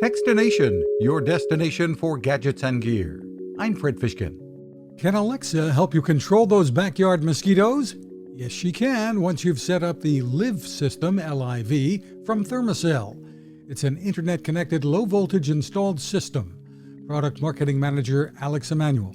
Techstination, your destination for gadgets and gear. I'm Fred Fishkin. Can Alexa help you control those backyard mosquitoes? Yes, she can once you've set up the Liv system, Liv, from Thermacell. It's an internet-connected, low-voltage installed system. Product Marketing Manager Alex Emanuele.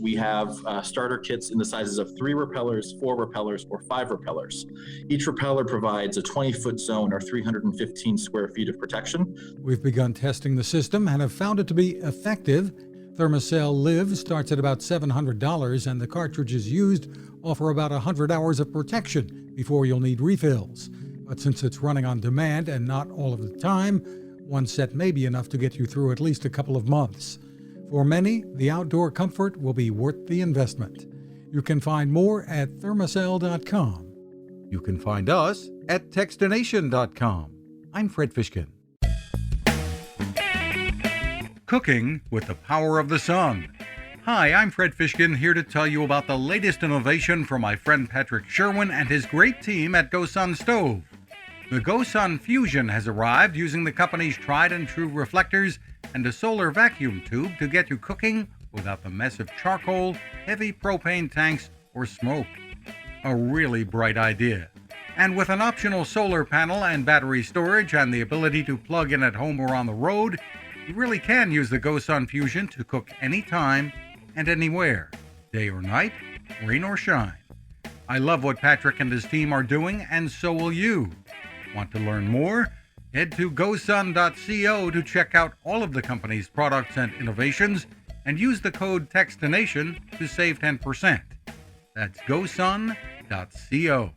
We have starter kits in the sizes of 3 repellers, 4 repellers, or 5 repellers. Each repeller provides a 20-foot zone or 315 square feet of protection. We've begun testing the system and have found it to be effective. Thermacell Liv starts at about $700, and the cartridges used offer about 100 hours of protection before you'll need refills. But since it's running on demand and not all of the time, one set may be enough to get you through at least a couple of months. For many, the outdoor comfort will be worth the investment. You can find more at Thermacell.com. You can find us at Techstination.com. I'm Fred Fishkin. Cooking with the power of the sun. Hi, I'm Fred Fishkin, here to tell you about the latest innovation from my friend Patrick Sherwin and his great team at GoSun Stove. The GoSun Fusion has arrived using the company's tried and true reflectors and a solar vacuum tube to get you cooking without the mess of charcoal, heavy propane tanks, or smoke. A really bright idea. And with an optional solar panel and battery storage and the ability to plug in at home or on the road, you really can use the GoSun Fusion to cook anytime and anywhere, day or night, rain or shine. I love what Patrick and his team are doing, and so will you. Want to learn more? Head to gosun.co to check out all of the company's products and innovations and use the code Techstination to save 10%. That's gosun.co.